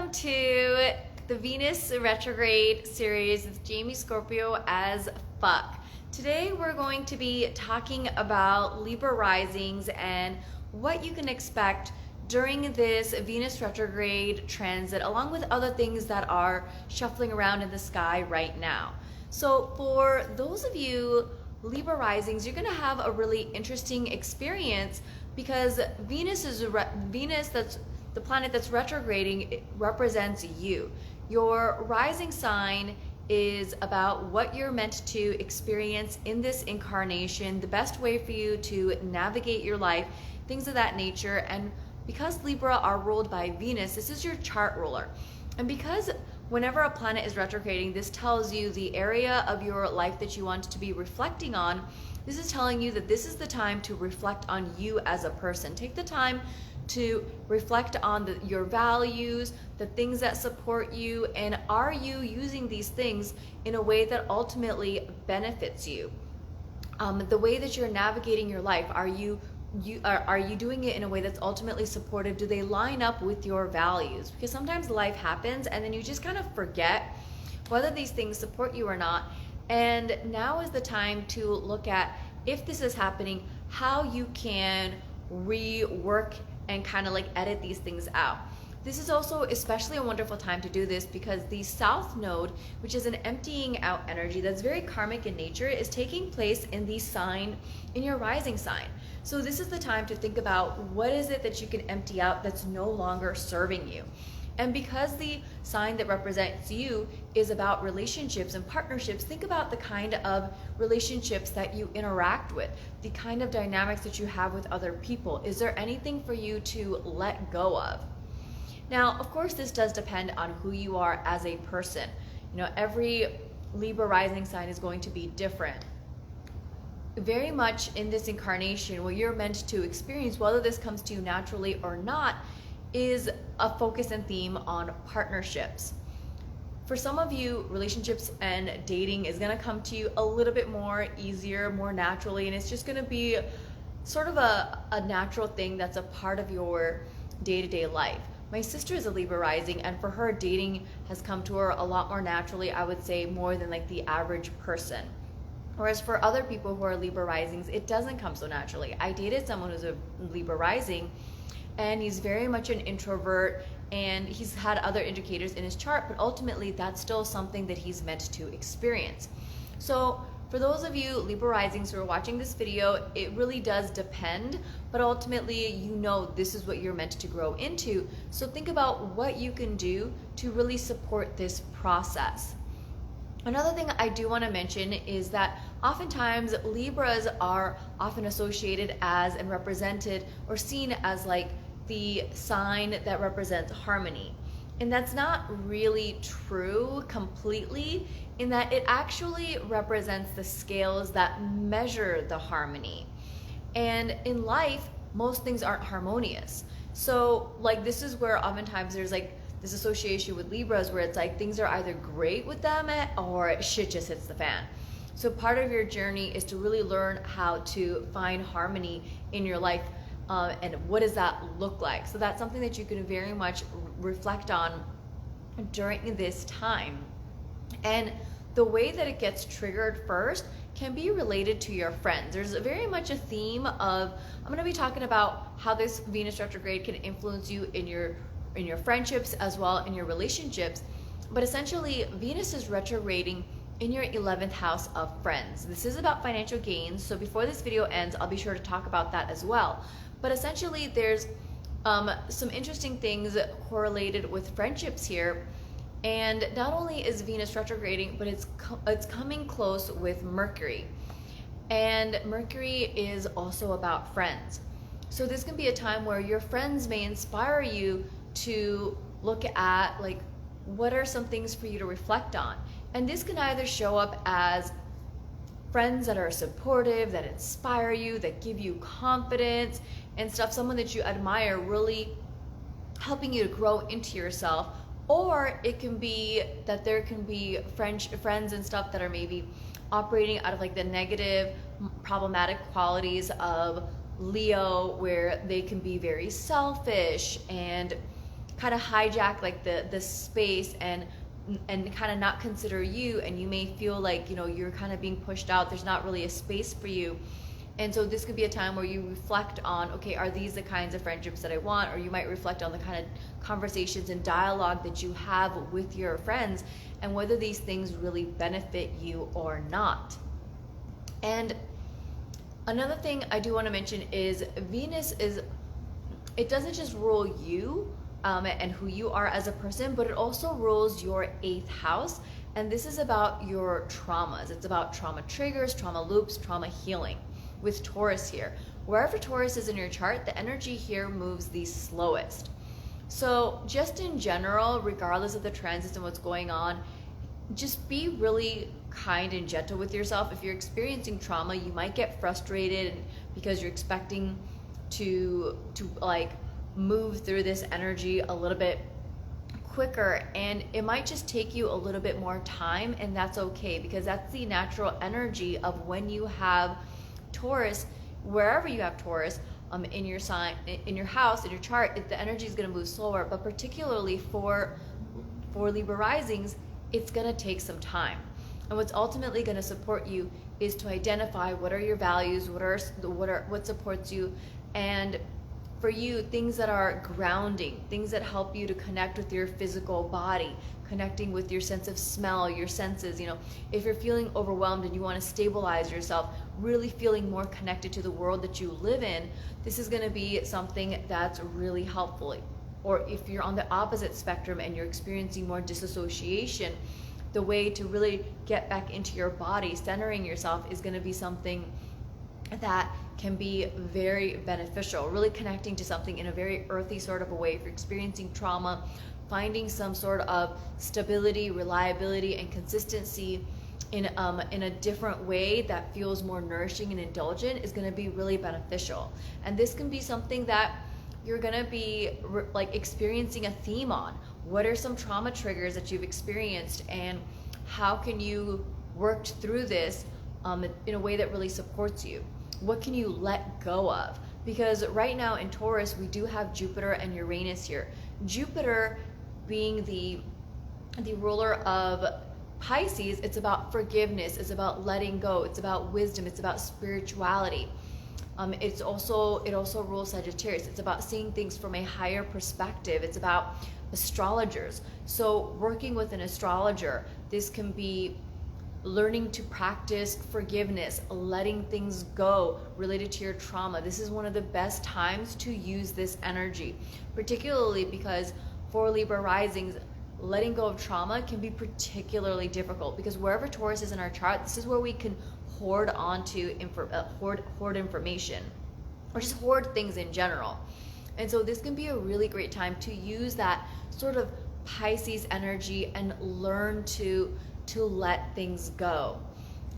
welcome to the Venus retrograde series with J-me Scorpio as fuck. Today we're going to be talking about Libra risings and what you can expect during this Venus retrograde transit, along with other things that are shuffling around in the sky right now. So for those of you Libra risings, you're going to have a really interesting experience because Venus, that's the planet that's retrograding, it represents you. Your rising sign is about what you're meant to experience in this incarnation, the best way for you to navigate your life, things of that nature. And because Libra are ruled by Venus, this is your chart ruler. And because whenever a planet is retrograding, this tells you the area of your life that you want to be reflecting on. This is telling you that this is the time to reflect on you as a person. Take the time to reflect on your values, the things that support you, and are you using these things in a way that ultimately benefits you? The way that you're navigating your life, are you doing it in a way that's ultimately supportive? Do they line up with your values? Because sometimes life happens and then you just kind of forget whether these things support you or not. And now is the time to look at, if this is happening, how you can rework and kind of like edit these things out. This is also especially a wonderful time to do this because the South Node, which is an emptying out energy that's very karmic in nature, is taking place in the sign, in your rising sign. So this is the time to think about what is it that you can empty out that's no longer serving you. And because the sign that represents you is about relationships and partnerships, think about the kind of relationships that you interact with, the kind of dynamics that you have with other people. Is there anything for you to let go of? Now, of course, this does depend on who you are as a person. You know, every Libra rising sign is going to be different. Very much in this incarnation, what you're meant to experience, whether this comes to you naturally or not, is a focus and theme on partnerships. For some of you, relationships and dating is going to come to you a little bit more easier, more naturally, and it's just going to be sort of a natural thing that's a part of your day-to-day life. My sister is a Libra rising, and for her, dating has come to her a lot more naturally, I would say more than like the average person. Whereas for other people who are Libra risings, it doesn't come so naturally. I dated someone who's a Libra rising, and he's very much an introvert, and he's had other indicators in his chart, but ultimately that's still something that he's meant to experience. So for those of you Libra risings who are watching this video, it really does depend, but ultimately you know this is what you're meant to grow into. So think about what you can do to really support this process. Another thing I do want to mention is that oftentimes Libras are often associated as and represented or seen as like the sign that represents harmony. And that's not really true completely, in that it actually represents the scales that measure the harmony. And in life, most things aren't harmonious. So like this is where oftentimes there's like this association with Libras where it's like things are either great with them or shit just hits the fan. So part of your journey is to really learn how to find harmony in your life, and what does that look like? So that's something that you can very much reflect on during this time. And the way that it gets triggered first can be related to your friends. There's very much a theme of, I'm going to be talking about how this Venus retrograde can influence you in your friendships as well in your relationships. But essentially, Venus is retrograding in your 11th house of friends. This is about financial gains, so before this video ends, I'll be sure to talk about that as well. But essentially, there's some interesting things correlated with friendships here. And not only is Venus retrograding, but it's coming close with Mercury. And Mercury is also about friends. So this can be a time where your friends may inspire you to look at like, what are some things for you to reflect on? And this can either show up as friends that are supportive, that inspire you, that give you confidence and stuff, someone that you admire really helping you to grow into yourself. Or it can be that there can be friends and stuff that are maybe operating out of like the negative, problematic qualities of Leo, where they can be very selfish and kind of hijack like the space and kind of not consider you, and you may feel like, you know, you're kind of being pushed out, there's not really a space for you. And so this could be a time where you reflect on, okay, are these the kinds of friendships that I want? Or you might reflect on the kind of conversations and dialogue that you have with your friends, and whether these things really benefit you or not. And another thing I do want to mention is Venus it doesn't just rule you and who you are as a person, but it also rules your 8th house. And this is about your traumas. It's about trauma triggers, trauma loops, trauma healing. With Taurus here, wherever Taurus is in your chart, the energy here moves the slowest. So just in general, regardless of the transits and what's going on, just be really kind and gentle with yourself. If you're experiencing trauma, you might get frustrated because you're expecting to like move through this energy a little bit quicker, and it might just take you a little bit more time, and that's okay, because that's the natural energy of when you have Taurus. Wherever you have Taurus in your sign, in your house, in your chart, the energy is going to move slower. But particularly for Libra risings, it's going to take some time. And what's ultimately going to support you is to identify what are your values, what supports you, and for you, things that are grounding, things that help you to connect with your physical body, connecting with your sense of smell, your senses. You know, if you're feeling overwhelmed and you want to stabilize yourself, really feeling more connected to the world that you live in, this is going to be something that's really helpful. Or if you're on the opposite spectrum and you're experiencing more disassociation, the way to really get back into your body, centering yourself, is going to be something that can be very beneficial. Really connecting to something in a very earthy sort of a way. If you're experiencing trauma, finding some sort of stability, reliability, and consistency in a different way that feels more nourishing and indulgent is going to be really beneficial. And this can be something that you're going to be like experiencing a theme on. What are some trauma triggers that you've experienced, and how can you work through this in a way that really supports you? What can you let go of? Because right now in Taurus, we do have Jupiter and Uranus here. Jupiter being the ruler of Pisces, it's about forgiveness, it's about letting go, it's about wisdom, it's about spirituality. It also rules Sagittarius. It's about seeing things from a higher perspective. It's about astrologers. So working with an astrologer, this can be learning to practice forgiveness, letting things go related to your trauma. This is one of the best times to use this energy, particularly because for Libra risings, letting go of trauma can be particularly difficult, because wherever Taurus is in our chart, this is where we can hoard onto hoard information, or just hoard things in general. And so this can be a really great time to use that sort of Pisces energy and learn to let things go.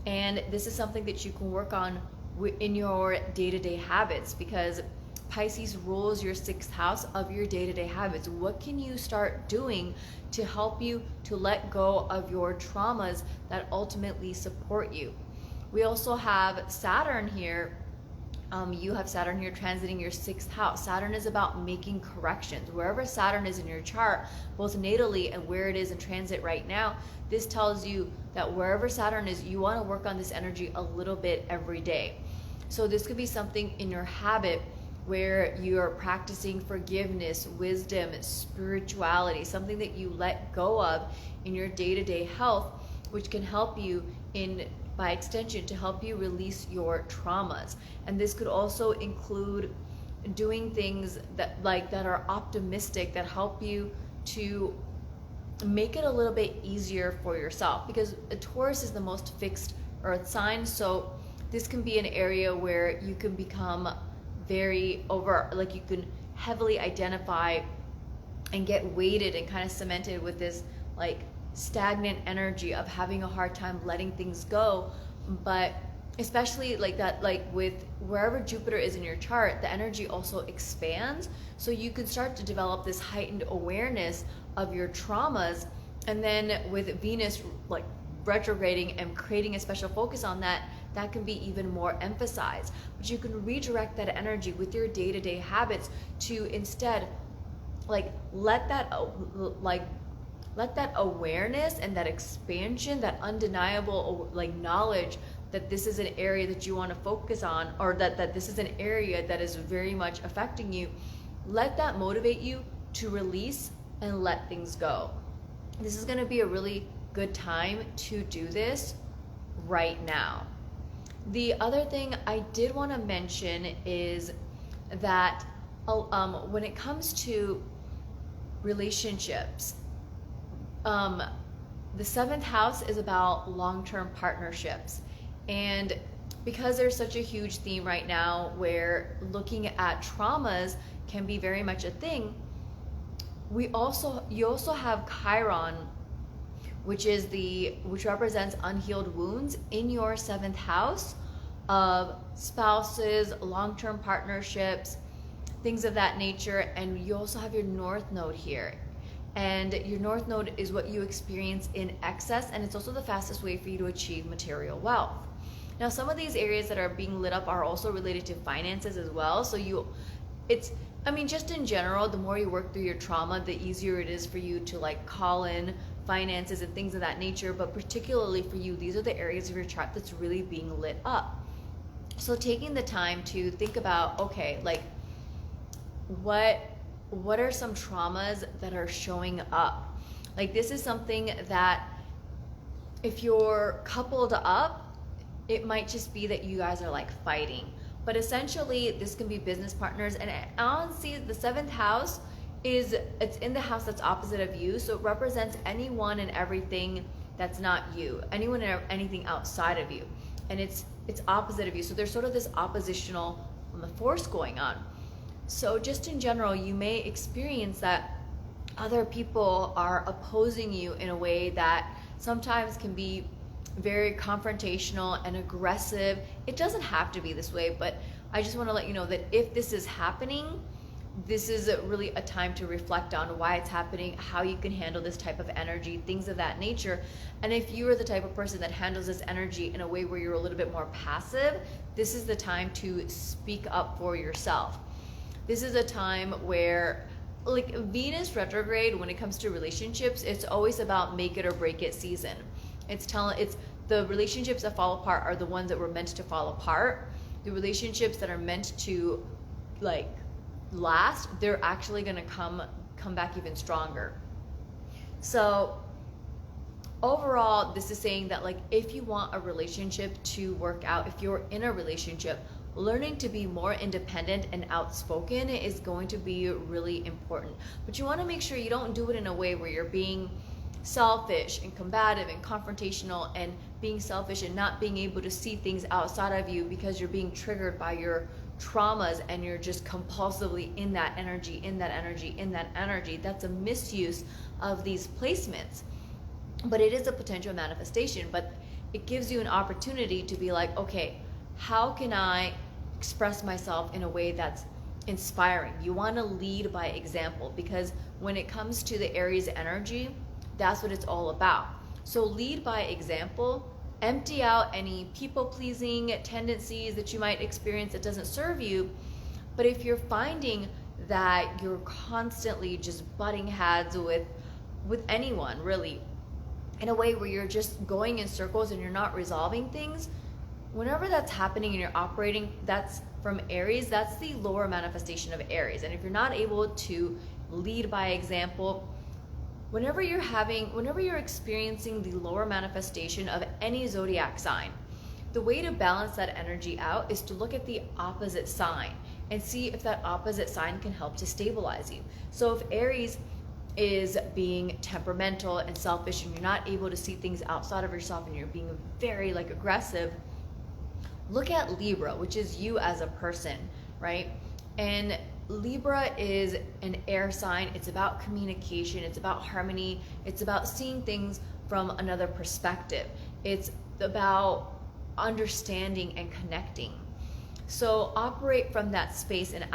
And this is something that you can work on in your day-to-day habits, because Pisces rules your 6th house of your day-to-day habits. What can you start doing to help you to let go of your traumas that ultimately support you? We also have Saturn here. You have Saturn here transiting your 6th house. Saturn is about making corrections. Wherever Saturn is in your chart, both natally and where it is in transit right now, this tells you that wherever Saturn is, you want to work on this energy a little bit every day. So this could be something in your habit where you're practicing forgiveness, wisdom, spirituality, something that you let go of in your day-to-day health, which can help you by extension, to help you release your traumas. And this could also include doing things that are optimistic, that help you to make it a little bit easier for yourself, because a Taurus is the most fixed earth sign. So this can be an area where you can become very you can heavily identify and get weighted and kind of cemented with this stagnant energy of having a hard time letting things go. But especially with wherever Jupiter is in your chart, the energy also expands, so you can start to develop this heightened awareness of your traumas. And then with Venus retrograding and creating a special focus on that can be even more emphasized. But you can redirect that energy with your day-to-day habits to instead like let that let that awareness and that expansion, that undeniable like knowledge that this is an area that you want to focus on, or that this is an area that is very much affecting you, let that motivate you to release and let things go. This is going to be a really good time to do this right now. The other thing I did want to mention is that when it comes to relationships, the seventh house is about long-term partnerships. And because there's such a huge theme right now where looking at traumas can be very much a thing, you also have Chiron, which represents unhealed wounds in your seventh house of spouses, long-term partnerships, things of that nature. And you also have your North Node here. And your North Node is what you experience in excess, and it's also the fastest way for you to achieve material wealth. Now, some of these areas that are being lit up are also related to finances as well. So just in general, the more you work through your trauma, the easier it is for you to like call in finances and things of that nature. But particularly for you, these are the areas of your chart that's really being lit up. So taking the time to think about, okay, like what are some traumas that are showing up? Like this is something that if you're coupled up, it might just be that you guys are like fighting. But essentially this can be business partners. And honestly, the seventh house it's in the house that's opposite of you. So it represents anyone and everything that's not you, anyone and anything outside of you. And it's opposite of you. So there's sort of this oppositional force going on. So just in general, you may experience that other people are opposing you in a way that sometimes can be very confrontational and aggressive. It doesn't have to be this way, but I just want to let you know that if this is happening, this is really a time to reflect on why it's happening, how you can handle this type of energy, things of that nature. And if you are the type of person that handles this energy in a way where you're a little bit more passive, this is the time to speak up for yourself. This is a time where, like Venus retrograde, when it comes to relationships, it's always about make it or break it season. It's the relationships that fall apart are the ones that were meant to fall apart. The relationships that are meant to like last, they're actually going to come back even stronger. So overall, this is saying that like if you want a relationship to work out, if you're in a relationship, learning to be more independent and outspoken is going to be really important. But you want to make sure you don't do it in a way where you're being selfish and combative and confrontational, and being selfish and not being able to see things outside of you because you're being triggered by your traumas and you're just compulsively in that energy. That's a misuse of these placements. But it is a potential manifestation, but it gives you an opportunity to be like, okay, how can I express myself in a way that's inspiring? You want to lead by example, because when it comes to the Aries energy, that's what it's all about. So lead by example, empty out any people-pleasing tendencies that you might experience that doesn't serve you. But if you're finding that you're constantly just butting heads with anyone, really, in a way where you're just going in circles and you're not resolving things, whenever that's happening and you're operating, that's from Aries, that's the lower manifestation of Aries. And if you're not able to lead by example, whenever you're experiencing the lower manifestation of any zodiac sign, the way to balance that energy out is to look at the opposite sign and see if that opposite sign can help to stabilize you. So if Aries is being temperamental and selfish and you're not able to see things outside of yourself and you're being very like aggressive, look at Libra, which is you as a person, right? And Libra is an air sign. It's about communication. It's about harmony. It's about seeing things from another perspective. It's about understanding and connecting. So operate from that space and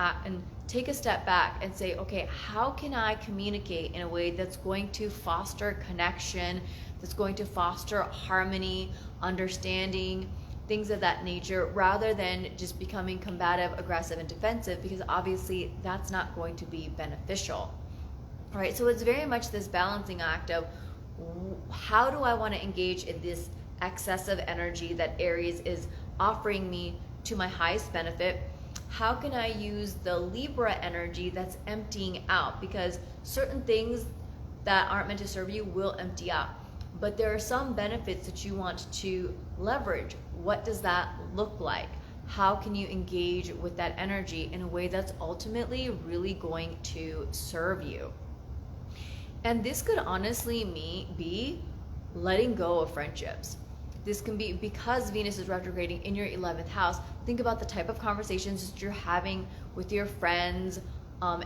take a step back and say, okay, how can I communicate in a way that's going to foster connection, that's going to foster harmony, understanding, things of that nature, rather than just becoming combative, aggressive, and defensive, because obviously that's not going to be beneficial. right? So it's very much this balancing act of how do I want to engage in this excessive energy that Aries is offering me to my highest benefit? How can I use the Libra energy that's emptying out? Because certain things that aren't meant to serve you will empty out. But there are some benefits that you want to leverage. What does that look like? How can you engage with that energy in a way that's ultimately really going to serve you? And this could honestly be letting go of friendships. This can be because Venus is retrograding in your 11th house. Think about the type of conversations that you're having with your friends,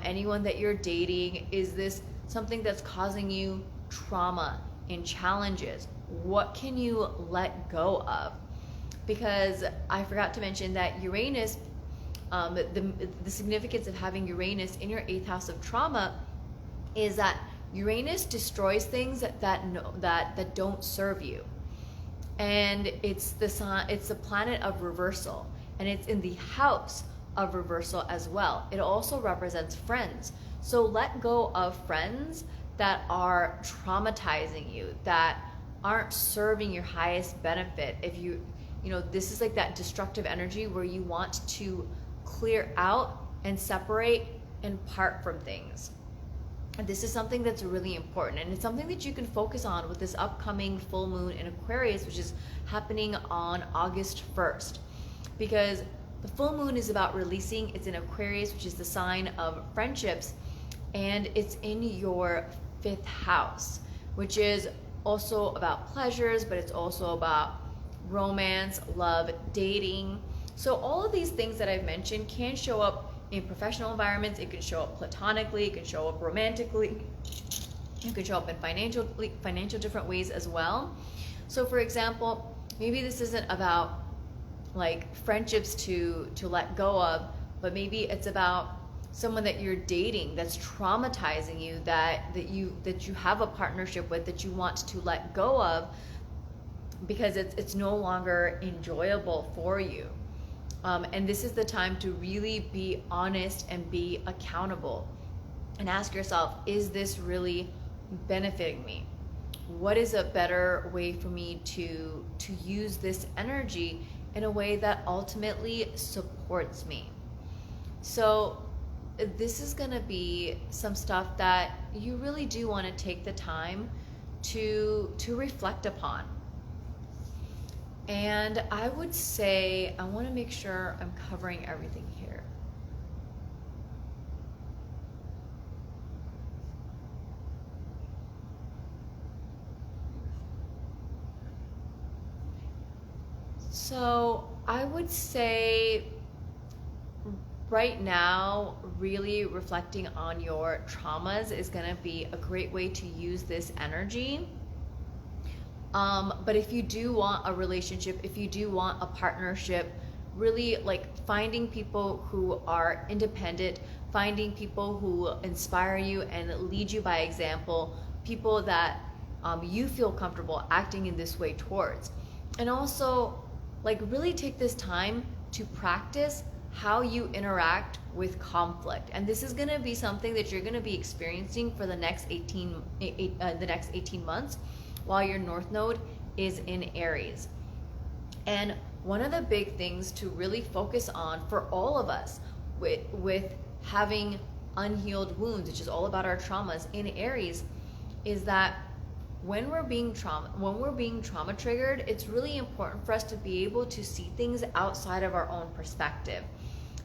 anyone that you're dating. Is this something that's causing you trauma and challenges? What can you let go of? Because I forgot to mention that Uranus, the significance of having Uranus in your 8th house of trauma is that Uranus destroys things that don't serve you. And it's the planet of reversal, and it's in the house of reversal as well. It also represents friends. So let go of friends that are traumatizing you, that aren't serving your highest benefit. If you know, this is like that destructive energy where you want to clear out and separate and part from things. And this is something that's really important, and it's something that you can focus on with this upcoming full moon in Aquarius, which is happening on August 1st. Because the full moon is about releasing. It's in Aquarius, which is the sign of friendships, and it's in your 5th house, which is also about pleasures, but it's also about romance, love, dating. So all of these things that I've mentioned can show up in professional environments. It can show up platonically, it can show up romantically, it can show up in financial different ways as well. So for example, maybe this isn't about like friendships to let go of, but maybe it's about someone that you're dating that's traumatizing you, that you have a partnership with, that you want to let go of because it's no longer enjoyable for you. And this is the time to really be honest and be accountable and ask yourself, is this really benefiting me? What is a better way for me to use this energy in a way that ultimately supports me? So this is going to be some stuff that you really do want to take the time to reflect upon. And I would say, I want to make sure I'm covering everything here. So I would say right now, really reflecting on your traumas is going to be a great way to use this energy. But if you do want a relationship, if you do want a partnership, really like finding people who are independent, finding people who inspire you and lead you by example, people that you feel comfortable acting in this way towards. And also like really take this time to practice how you interact with conflict. And this is going to be something that you're going to be experiencing for the next 18 months while your North Node is in Aries. And one of the big things to really focus on for all of us with having unhealed wounds, which is all about our traumas in Aries, is that when we're being trauma triggered, it's really important for us to be able to see things outside of our own perspective.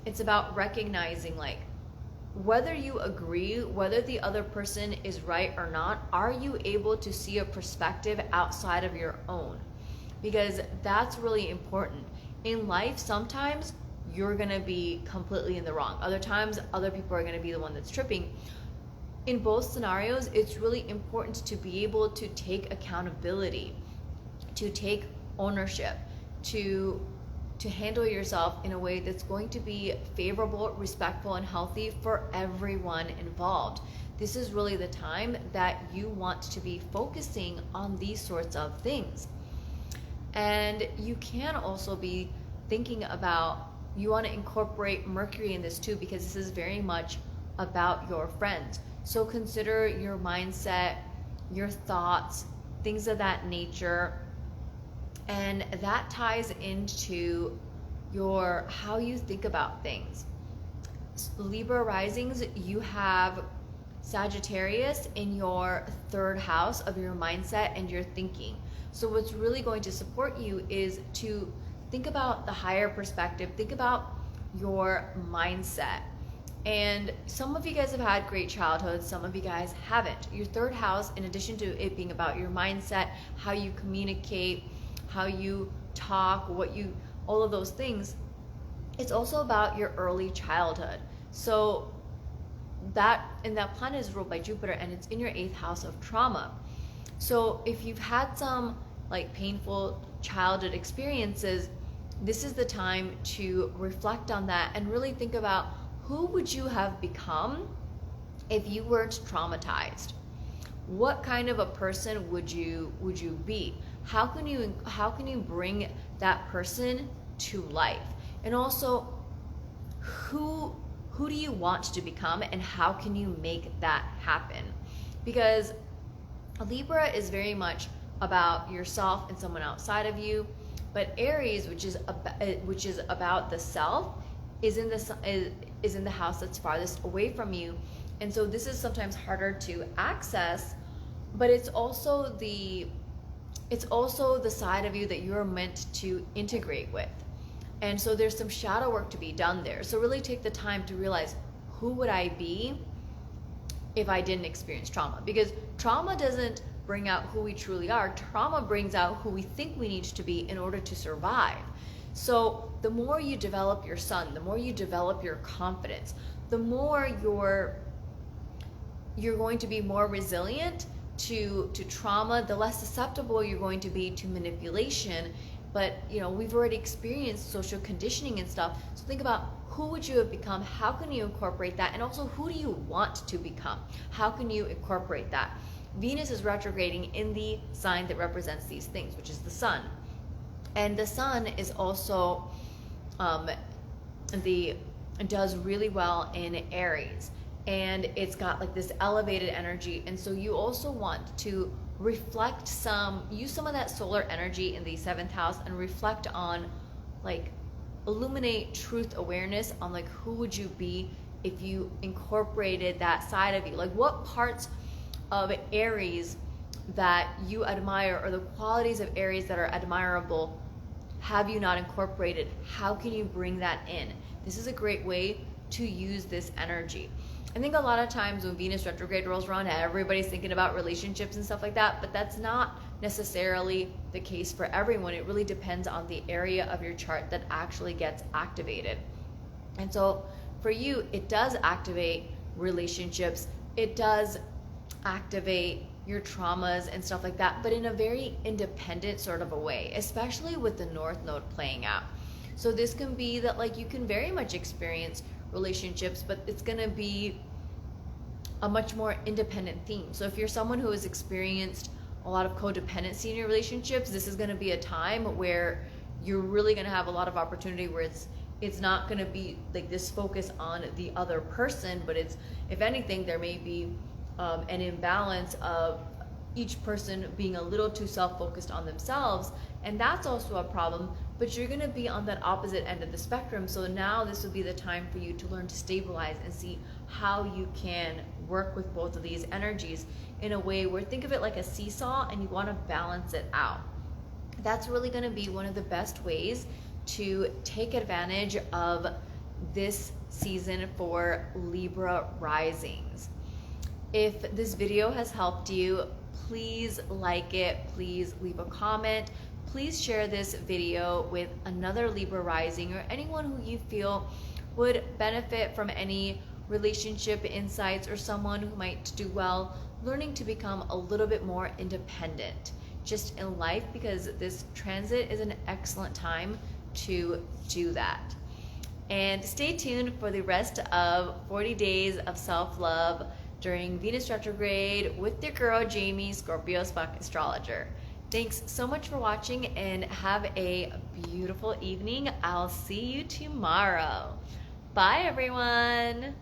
It's about recognizing like whether you agree, whether the other person is right or not, are you able to see a perspective outside of your own? Because that's really important. In life, sometimes you're gonna be completely in the wrong. Other times, other people are gonna be the one that's tripping. In both scenarios, it's really important to be able to take accountability, to take ownership, to handle yourself in a way that's going to be favorable, respectful, and healthy for everyone involved. This is really the time that you want to be focusing on these sorts of things. And you can also be thinking about, you want to incorporate Mercury in this too, because this is very much about your friends. So consider your mindset, your thoughts, things of that nature. And that ties into your how you think about things. Libra risings, you have Sagittarius in your third house of your mindset and your thinking. So what's really going to support you is to think about the higher perspective, think about your mindset. And some of you guys have had great childhoods, some of you guys haven't. Your third house, in addition to it being about your mindset, how you communicate, how you talk, all of those things, it's also about your early childhood. So that planet is ruled by Jupiter, and it's in your 8th house of trauma. So if you've had some like painful childhood experiences, this is the time to reflect on that and really think about who would you have become if you weren't traumatized. What kind of a person would you be? How can you bring that person to life? And also, who do you want to become, and how can you make that happen? Because Libra is very much about yourself and someone outside of you, but Aries, which is about the self, is in the house that's farthest away from you. And so this is sometimes harder to access, but it's also the side of you that you're meant to integrate with. And so there's some shadow work to be done there. So really take the time to realize, who would I be if I didn't experience trauma? Because trauma doesn't bring out who we truly are. Trauma brings out who we think we need to be in order to survive. So the more you develop your sun, the more you develop your confidence, the more you're going to be more resilient to trauma, the less susceptible you're going to be to manipulation. But we've already experienced social conditioning and stuff. So think about, who would you have become? How can you incorporate that? And also, who do you want to become? How can you incorporate that? Venus is retrograding in the sign that represents these things, which is the sun. And the sun is also does really well in Aries, and it's got like this elevated energy. And so you also want to use some of that solar energy in the 7th house and reflect on, like, illuminate truth awareness on, like, who would you be if you incorporated that side of you? Like, what parts of Aries that you admire, or the qualities of Aries that are admirable, have you not incorporated? How can you bring that in? This is a great way to use this energy. I think a lot of times when Venus retrograde rolls around, everybody's thinking about relationships and stuff like that, but that's not necessarily the case for everyone. It really depends on the area of your chart that actually gets activated. And so for you, it does activate relationships. It does activate your traumas and stuff like that, but in a very independent sort of a way, especially with the North Node playing out. So this can be that, like, you can very much experience relationships, but it's going to be a much more independent theme. So if you're someone who has experienced a lot of codependency in your relationships, this is going to be a time where you're really going to have a lot of opportunity, where it's not going to be like this focus on the other person, but it's, if anything, there may be an imbalance of each person being a little too self-focused on themselves, and that's also a problem. But you're going to be on that opposite end of the spectrum. So now this would be the time for you to learn to stabilize and see how you can work with both of these energies in a way where, think of it like a seesaw, and you want to balance it out. That's really going to be one of the best ways to take advantage of this season for Libra risings. If this video has helped you, please like it, please leave a comment. Please share this video with another Libra rising, or anyone who you feel would benefit from any relationship insights, or someone who might do well learning to become a little bit more independent just in life, because this transit is an excellent time to do that. And stay tuned for the rest of 40 days of self-love during Venus retrograde with your girl, J-me Scorpio AF Astrologer. Thanks so much for watching, and have a beautiful evening. I'll see you tomorrow. Bye, everyone.